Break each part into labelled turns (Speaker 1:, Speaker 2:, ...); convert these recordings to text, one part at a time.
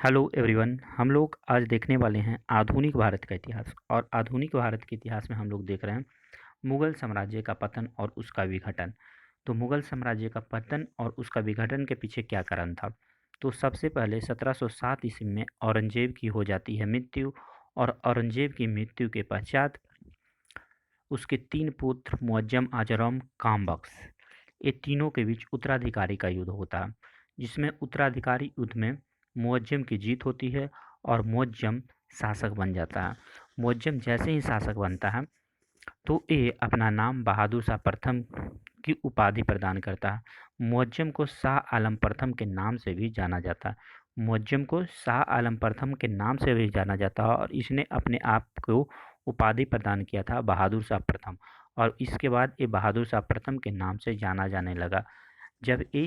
Speaker 1: Hello everyone. हम लोग आज देखने वाले हैं आधुनिक भारत का इतिहास। और आधुनिक भारत के इतिहास में हम लोग देख रहे हैं मुगल साम्राज्य का पतन और उसका विघटन। तो मुगल साम्राज्य का पतन और उसका विघटन के पीछे क्या कारण था? तो सबसे पहले 1707 ईस्वी में औरंगजेब की हो जाती है मृत्यु। और औरंगजेब की मृत्यु के पश्चात उसके तीन पुत्र मुअज्जम, आजरम, कामबख्श, ये तीनों के बीच उत्तराधिकारी का युद्ध होता है, जिसमें उत्तराधिकारी युद्ध में मुअज्जम की जीत होती है और मुअज्जम शासक बन जाता है। मुअज्जम जैसे ही शासक बनता है तो ये अपना नाम बहादुर शाह प्रथम की उपाधि प्रदान करता है। मुअज्जम को शाह आलम प्रथम के नाम से भी जाना जाता है। मुअज्जम को शाह आलम प्रथम के नाम से भी जाना जाता है और इसने अपने आप को उपाधि प्रदान किया था बहादुर शाह प्रथम। और इसके बाद ये बहादुर शाह प्रथम के नाम से जाना जाने लगा। जब ये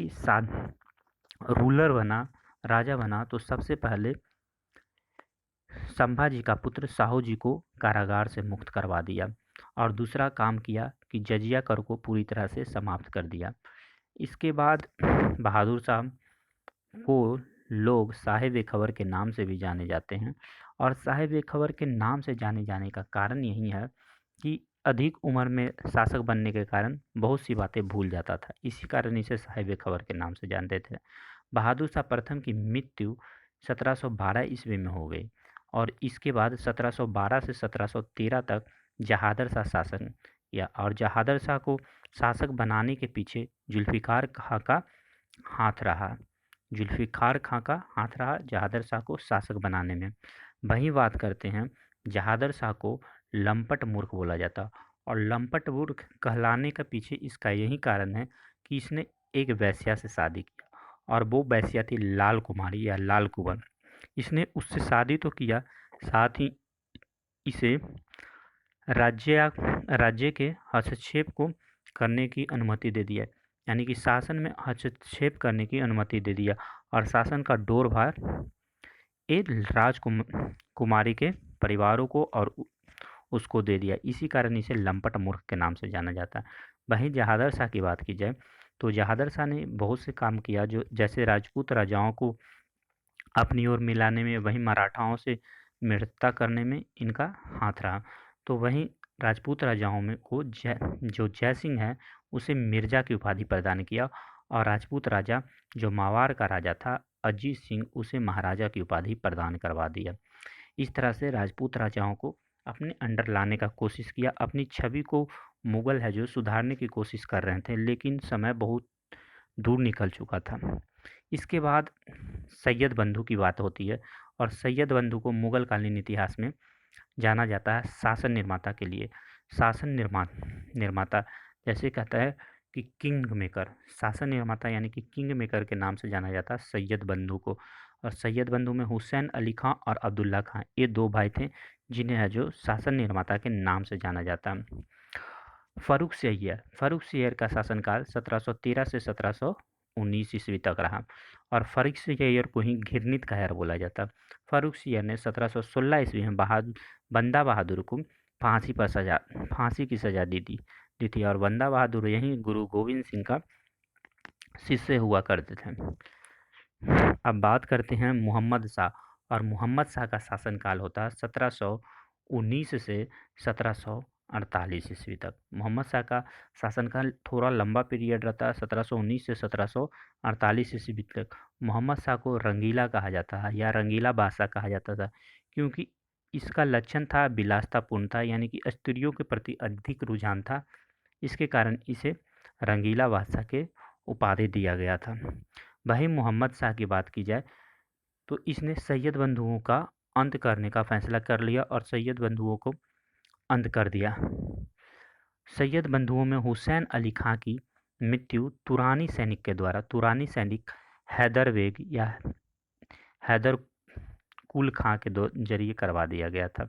Speaker 1: रूलर बना, राजा बना, तो सबसे पहले संभाजी का पुत्र साहू जी को कारागार से मुक्त करवा दिया और दूसरा काम किया कि जजिया कर को पूरी तरह से समाप्त कर दिया। इसके बाद बहादुर शाह को लोग साहिब खबर के नाम से भी जाने जाते हैं। और साहिब खबर के नाम से जाने जाने का कारण यही है कि अधिक उम्र में शासक बनने के कारण बहुत सी बातें भूल जाता था, इसी कारण इसे साहिब खबर के नाम से जानते थे। बहादुर शाह प्रथम की मृत्यु 1712 ईस्वी में हो गई और इसके बाद 1712 से 1713 तक जहादर शाह शासन किया। और जहादर शाह को शासक बनाने के पीछे जुल्फ़िकार खां का हाथ रहा। जुल्फ़िकार खां का हाथ रहा जहादर शाह को शासक बनाने में। वहीं बात करते हैं, जहादर शाह को लंपट मूर्ख बोला जाता और लंपट मूर्ख कहलाने के पीछे इसका यही कारण है कि इसने एक वेश्या से शादी किया और वो वेश्या थी लाल कुमारी या लाल कुंवर। इसने उससे शादी तो किया, साथ ही इसे राज्य के हस्तक्षेप को करने की अनुमति दे दिया, यानी कि शासन में हस्तक्षेप करने की अनुमति दे दिया और शासन का डोर भार एक कुमारी के परिवारों को और उसको दे दिया। इसी कारण इसे लंपट मूर्ख के नाम से जाना जाता है। वहीं जहादर शाह की बात की जाए तो जहादर शाह ने बहुत से काम किया, जो जैसे राजपूत राजाओं को अपनी ओर मिलाने में, वहीं मराठाओं से मित्रता करने में इनका हाथ रहा। तो वहीं राजपूत राजाओं में को जो जय सिंह है उसे मिर्जा की उपाधि प्रदान किया और राजपूत राजा जो मावार का राजा था अजीत सिंह, उसे महाराजा की उपाधि प्रदान करवा दिया। इस तरह से राजपूत राजाओं को अपने अंडर लाने का कोशिश किया। अपनी छवि को मुगल है जो सुधारने की कोशिश कर रहे थे, लेकिन समय बहुत दूर निकल चुका था। इसके बाद सैयद बंधु की बात होती है और सैयद बंधु को मुगल कालीन इतिहास में जाना जाता है शासन निर्माता के लिए। शासन निर्माता जैसे कहता है कि किंग मेकर, शासन निर्माता यानी कि किंग मेकर के नाम से जाना जाता है सैयद बंधु को। और सैयद बंधु में हुसैन अली खां और अब्दुल्ला खां, ये दो भाई थे जिन्हें है जो शासन निर्माता के नाम से जाना जाता है। फ़ारुख सियर का शासनकाल 1713 से 1719 ईस्वी तक रहा और फ़ारुख सियर को ही घृणित कायर बोला जाता। फ़ारुख सियर ने 1716 ईस्वी में बंदा बहादुर को फांसी की सज़ा दी थी और बंदा बहादुर यहीं गुरु गोविंद सिंह का शिष्य हुआ करते थे। अब बात करते हैं मोहम्मद शाह। और मोहम्मद शाह का शासनकाल होता है 1719 से 1748 ईस्वी तक। मोहम्मद शाह का शासनकाल थोड़ा लंबा पीरियड रहता है, 1719 से 1748 ईस्वी तक। मोहम्मद शाह को रंगीला कहा जाता है या रंगीला बादशाह कहा जाता था, क्योंकि इसका लक्षण था विलासितापूर्ण था, यानी कि स्त्रियों के प्रति अधिक रुझान था। इसके कारण इसे रंगीला बादशाह के उपाधि दिया गया था। वहीं मोहम्मद शाह की बात की जाए तो इसने सैयद बंधुओं का अंत करने का फैसला कर लिया और सैयद बंधुओं को अंत कर दिया। सैयद बंधुओं में हुसैन अली खां की मृत्यु तुरानी सैनिक के द्वारा, तुरानी सैनिक हैदर बेग या हैदर कुल खां के जरिए करवा दिया गया था।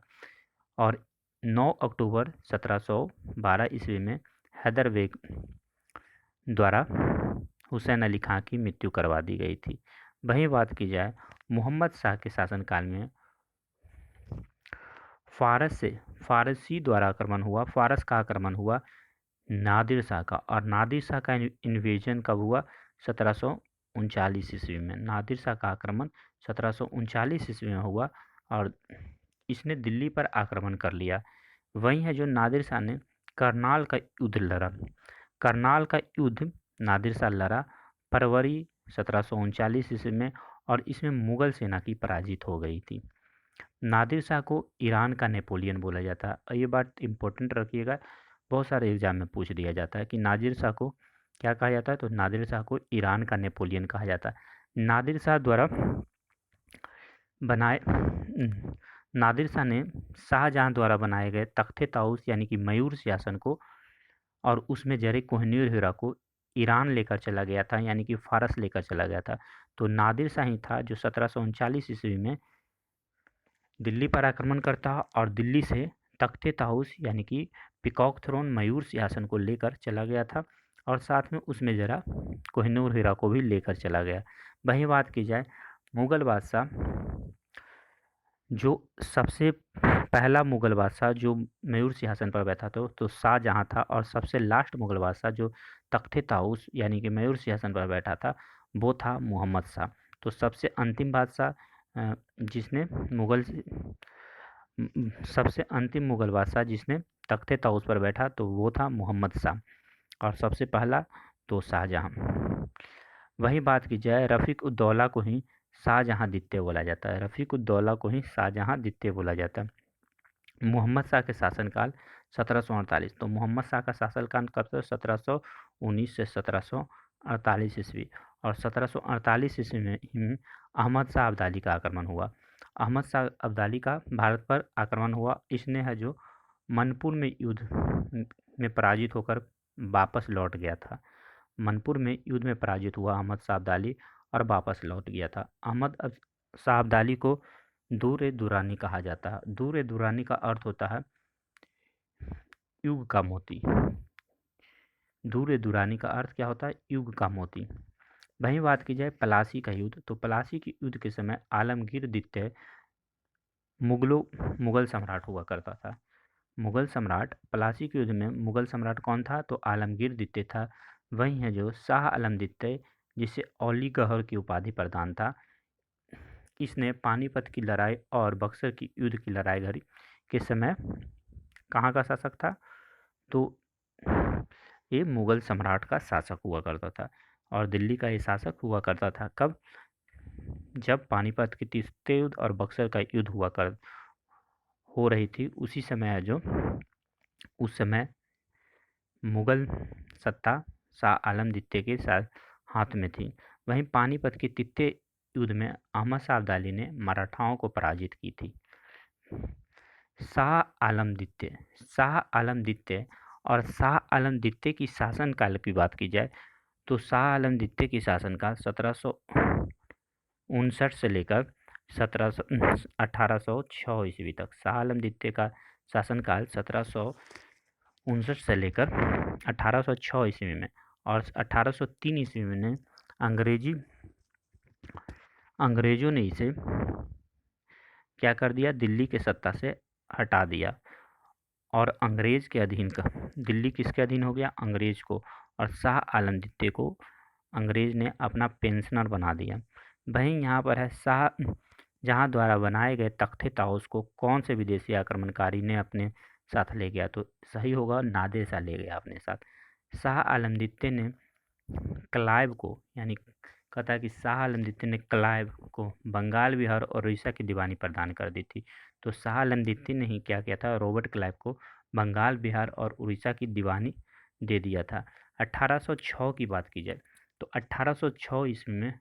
Speaker 1: और 9 अक्टूबर 1712 ईस्वी में हैदर बेग द्वारा हुसैन अली खां की मृत्यु करवा दी गई थी। वहीं बात की जाए मोहम्मद शाह के शासनकाल में फारसी द्वारा आक्रमण हुआ, फारस का आक्रमण हुआ नादिर शाह का। और नादिर शाह का इन्वेजन कब हुआ? 1739 ईस्वी में। नादिर शाह का आक्रमण 1739 ईस्वी में हुआ और इसने दिल्ली पर आक्रमण कर लिया। वही है जो नादिर शाह ने करनाल का युद्ध लड़ा। करनाल का युद्ध नादिर शाह लड़ा फरवरी 1739 ईस्वी में और इसमें मुगल सेना की पराजित हो गई थी। नादिर शाह को ईरान का नेपोलियन बोला जाता है और ये बात इम्पोर्टेंट रखिएगा, बहुत सारे एग्जाम में पूछ दिया जाता है कि नादिर शाह को क्या कहा जाता है, तो नादिर शाह को ईरान का नेपोलियन कहा जाता है। नादिर शाह द्वारा बनाए नादिर शाह ने शाहजहां द्वारा बनाए गए तख्ते ताऊस यानी कि मयूर शासन को और उसमें जरे कोहिनूर हीरा को ईरान लेकर चला गया था, यानी कि फारस लेकर चला गया था। तो नादिर शाह ही था जो 1739 ईस्वी में दिल्ली पर आक्रमण करता और दिल्ली से तख्ते ताऊस यानी कि पिकॉक थ्रोन मयूर सिंहासन को लेकर चला गया था और साथ में उसमें जरा कोहिनूर हीरा को भी लेकर चला गया। वहीं बात की जाए मुगल बादशाह, जो सबसे पहला मुगल बादशाह जो मयूर सिंहासन पर बैठा था तो शाहजहां था और सबसे लास्ट मुगल बादशाह जो तख्ते ताऊस यानी कि मयूर सिंहासन पर बैठा था वो था मोहम्मद शाह। तो सबसे अंतिम बादशाह जिसने सबसे अंतिम मुगल बादशाह जिसने तख्ते ताऊस पर बैठा तो वो था मोहम्मद शाह और सबसे पहला तो शाहजहां। वही बात की जाए रफ़ीक उद दौला को ही शाहजहां द्वितीय बोला जाता है। रफ़ीक उद दौला को ही शाहजहां द्वितीय बोला जाता है। मोहम्मद शाह के शासनकाल 1748, तो मोहम्मद शाह का शासनकाल कब से 1719 से 1748 ईस्वी और 1748 ईस्वी में अहमद शाह अब्दाली का आक्रमण हुआ। अहमद शाह अब्दाली का भारत पर आक्रमण हुआ। इसने है जो मनपुर में युद्ध में पराजित होकर वापस लौट गया था। मनपुर में युद्ध में पराजित हुआ अहमद शाह अब्दाली और वापस लौट गया था। अहमद शाह अब्दाली को दूर दुरानी कहा जाता है। दूर दुरानी का अर्थ होता है युग का मोती। दूर दुरानी का अर्थ क्या होता है, युग का मोती। वहीं बात की जाए पलासी का युद्ध, तो पलासी के युद्ध के समय आलमगीर द्वितीय मुगल सम्राट हुआ करता था। मुगल सम्राट पलासी के युद्ध में मुगल सम्राट कौन था, तो आलमगीर द्वितीय था। वही है जो शाह आलम द्वितीय जिसे औली गहर की उपाधि प्रदान था। इसने पानीपत की लड़ाई और बक्सर की युद्ध की लड़ाई घड़ी के समय कहाँ का शासक था, तो ये मुगल सम्राट का शासक हुआ करता था और दिल्ली का ये शासक हुआ करता था। कब, जब पानीपत की तीसरे युद्ध और बक्सर का युद्ध हो रही थी, उसी समय जो उस समय मुगल सत्ता शाह आलम द्वितीय के साथ हाथ में थी। वहीं पानीपत के तृतीय युद्ध में अहमद शाह अब्दाली ने मराठाओं को पराजित की थी। शाह आलम द्वितीय और शाह आलम द्वितीय की शासनकाल की बात की जाए तो शाह आलम द्वितीय की शासनकाल 1759 से लेकर 1806 ईस्वी तक। शाह आलम द्वितीय का शासनकाल 1759 से लेकर 1806 ईस्वी में और 1803 ईस्वी में अंग्रेजों ने इसे क्या कर दिया, दिल्ली के सत्ता से हटा दिया और अंग्रेज के अधीन का दिल्ली किसके अधीन हो गया, अंग्रेज को, और शाह आलम द्वितीय को अंग्रेज ने अपना पेंशनर बना दिया। वहीं यहाँ पर है शाह जहाँ द्वारा बनाए गए तख्ते ताऊस को कौन से विदेशी आक्रमणकारी ने अपने साथ ले गया, तो सही होगा नादिर शाह ले गया अपने साथ। शाह आलम द्वितीय ने क्लाइव को, यानी कहता है कि शाह आलम द्वितीय ने क्लाइव को बंगाल, बिहार और उड़ीसा की दीवानी प्रदान कर दी थी। तो शाह आलम द्वितीय ने ही क्या किया था, रॉबर्ट क्लाइव को बंगाल, बिहार और उड़ीसा की दीवानी दे दिया था। 1806 की बात की जाए तो 1806 ईस्वी में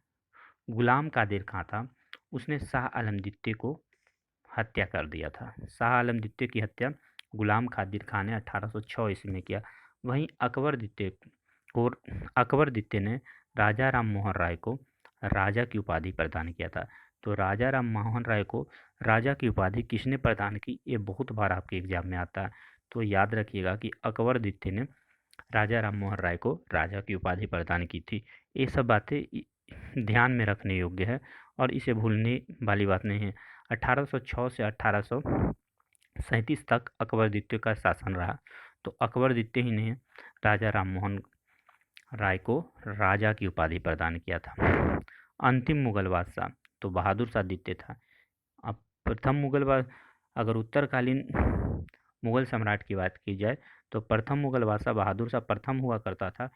Speaker 1: गुलाम कादिर खां था, उसने शाह आलम द्वितीय को हत्या कर दिया था। शाह आलम द्वितीय की हत्या गुलाम कादिर खान ने 1806 ईस्वी में किया। वहीं अकबर द्वितीय ने राजा राम मोहन राय को राजा की उपाधि प्रदान किया था। तो राजा राम मोहन राय को राजा की उपाधि किसने प्रदान की, ये बहुत बार आपके एग्जाम में आता है। तो याद रखिएगा कि अकबर द्वितीय ने राजा राम मोहन राय को राजा की उपाधि प्रदान की थी। ये सब बातें ध्यान में रखने योग्य है और इसे भूलने वाली बात नहीं है। 1806 से 1837 तक अकबर द्वितीय का शासन रहा। तो अकबर द्वितीय ही ने राजा राम मोहन राय को राजा की उपाधि प्रदान किया था। अंतिम मुगल बादशाह तो बहादुर शाह द्वितीय था। अब प्रथम मुगल अगर उत्तरकालीन मुगल सम्राट की बात की जाए तो प्रथम मुगल बादशाह बहादुर शाह प्रथम हुआ करता था,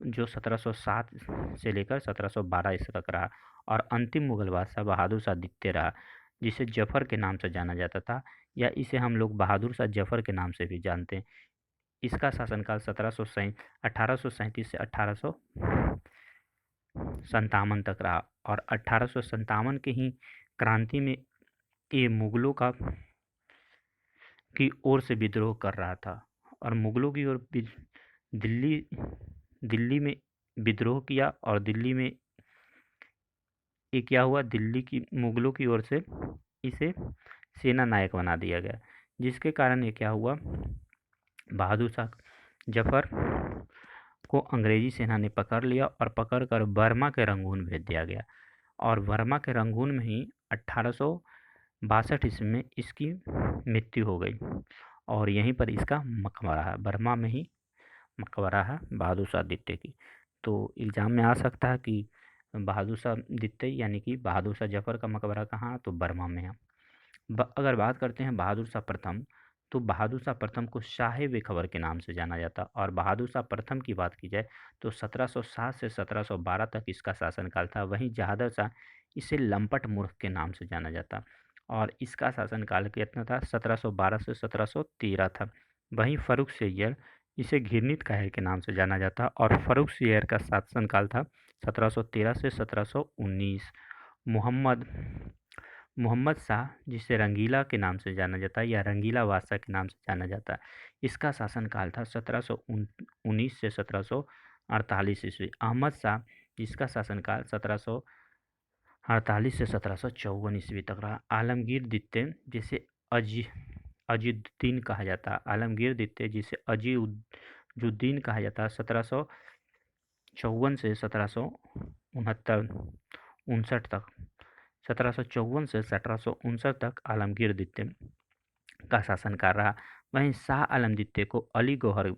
Speaker 1: जो 1707 से लेकर 1712 ईस्वी तक रहा। और अंतिम मुगल बादशाह बहादुर शाह द्वितीय रहा, जिसे जफर के नाम से जाना जाता था, या इसे हम लोग बहादुर शाह जफर के नाम से भी जानते हैं। इसका शासनकाल 1837 से 1857 तक रहा। और 1857 के ही क्रांति में ये मुगलों की ओर से विद्रोह कर रहा था, और मुगलों की ओर दिल्ली दिल्ली में विद्रोह किया। और दिल्ली में ये क्या हुआ, दिल्ली की मुगलों की ओर से इसे सेना नायक बना दिया गया, जिसके कारण ये क्या हुआ, बहादुर शाह जफर को अंग्रेजी सेना ने पकड़ लिया और पकड़कर बर्मा के रंगून भेज दिया गया। और बर्मा के रंगून में ही 1862 ईस्वी में इसकी मृत्यु हो गई, और यहीं पर इसका मकबरा है, बर्मा में ही मकबरा है बहादुर शाह द्वितीय की। तो एग्ज़ाम में आ सकता है कि बहादुर शाह द्वितीय यानी कि बहादुर शाह जफर का मकबरा कहाँ है, तो बर्मा में है। अगर बात करते हैं बहादुर शाह प्रथम, तो बहादुर शाह प्रथम को शाह बेखबर के नाम से जाना जाता। और बहादुर शाह प्रथम की बात की जाए तो 1707 से 1712 तक इसका शासनकाल था। वहीं जहादर शाह, इसे लंपट मूर्ख के नाम से जाना जाता, और इसका शासनकाल कितना था, 1712 से 1713 था। वहीं फर्रुख सिय्यर, इसे घिरनीत कायर के नाम से जाना जाता, और फर्रुख सिय्यर का शासनकाल था 1713 से 1719। मोहम्मद मोहम्मद शाह, जिसे रंगीला के नाम से जाना जाता है या रंगीला बादशाह के नाम से जाना जाता है, इसका शासनकाल था 1719 से 1748 ईस्वी। अहमद शाह, जिसका शासनकाल 1748 से 1754 ईस्वी तक रहा। आलमगीर द्वितीय, जिसे अजीजुद्दीन कहा जाता है, आलमगीर द्वितीय जिसे अजीजुद्दीन कहा जाता है, 1754 से 1759 तक 1754 से 1759 तक आलमगीर द्वितीय का शासनकाल रहा। वहीं शाह आलम द्वितीय को अली गौहर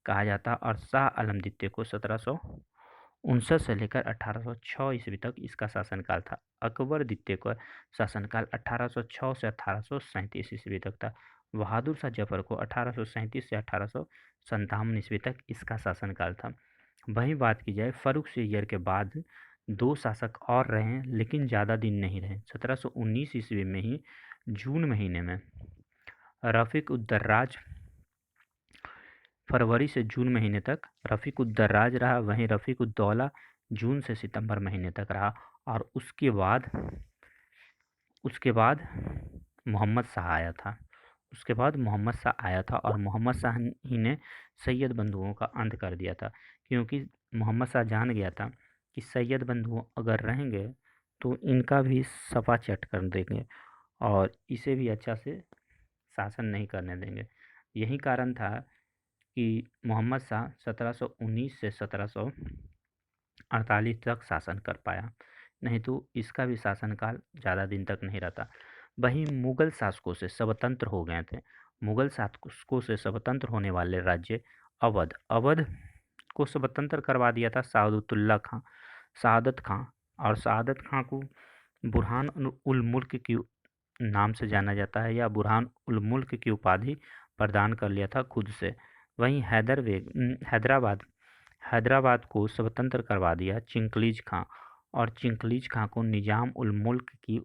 Speaker 1: कहा जाता, और शाह आलम द्वितीय को 1759 से लेकर 1806 ईस्वी तक इसका शासनकाल था। अकबर द्वितीय का शासनकाल 1806 से 1837 ईस्वी तक था। बहादुर शाह जफर को 1837 से 1857 ईस्वी तक इसका शासनकाल था। वहीं बात की जाए फर्रुख सिय्यर के बाद 2 शासक और रहे हैं, लेकिन ज़्यादा दिन नहीं रहे। 1719 ईस्वी में ही जून महीने में रफ़ीक उद दर्राज, फरवरी से जून महीने तक रफ़ीक उद दर्राज रहा। वहीं रफ़ीक उद दौला जून से सितंबर महीने तक रहा। और उसके बाद मोहम्मद शाह आया था। और मोहम्मद शाह ही ने सैयद बंधुओं का अंत कर दिया था, क्योंकि मोहम्मद शाह जान गया था कि सैयद बंधु अगर रहेंगे तो इनका भी सफा चट कर देंगे, और इसे भी अच्छा से शासन नहीं करने देंगे। यही कारण था कि मोहम्मद शाह 1719 से 1748 तक शासन कर पाया, नहीं तो इसका भी शासनकाल ज़्यादा दिन तक नहीं रहता। वहीं मुगल शासकों से स्वतंत्र हो गए थे। मुगल शासकों से स्वतंत्र होने वाले राज्य अवध को स्वतंत्र करवा दिया था शहादत खां। और शहादत खां को बुरहान उल मुल्क की नाम से जाना जाता है, या बुरहान उल मुल्क की उपाधि प्रदान कर लिया था खुद से। वहीं हैदराबाद को स्वतंत्र करवा दिया चिंकलीज खां, और चिंकलीज खां को निजाम उल मुल्क की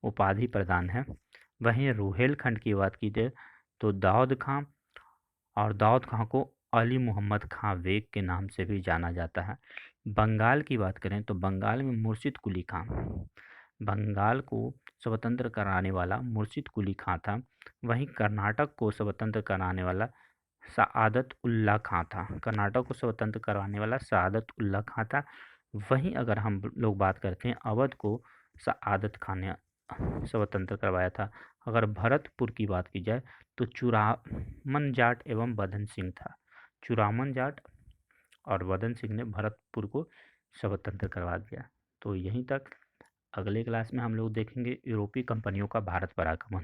Speaker 1: उपाधि प्रदान है। वहीं रुहेलखंड की बात की जाए तो दाऊद खां, और दाऊद खां को अली मोहम्मद खां बेग के नाम से भी जाना जाता है। बंगाल की बात करें तो बंगाल में मुर्शिद कुली खां, बंगाल को स्वतंत्र कराने वाला मुर्शिद कुली खां था। वहीं कर्नाटक को स्वतंत्र कराने वाला सआदत उल्ला खां था। कर्नाटक को स्वतंत्र करवाने वाला सआदत उल्ला खां था। वहीं अगर हम लोग बात करते हैं अवध को सआदत खां ने स्वतंत्र करवाया था। अगर भरतपुर की बात की जाए तो चूड़ामन जाट एवं बदन सिंह था। चूड़ामन जाट और बदन सिंह ने भरतपुर को स्वतंत्र करवा दिया। तो यहीं तक। अगले क्लास में हम लोग देखेंगे यूरोपीय कंपनियों का भारत पर आगमन।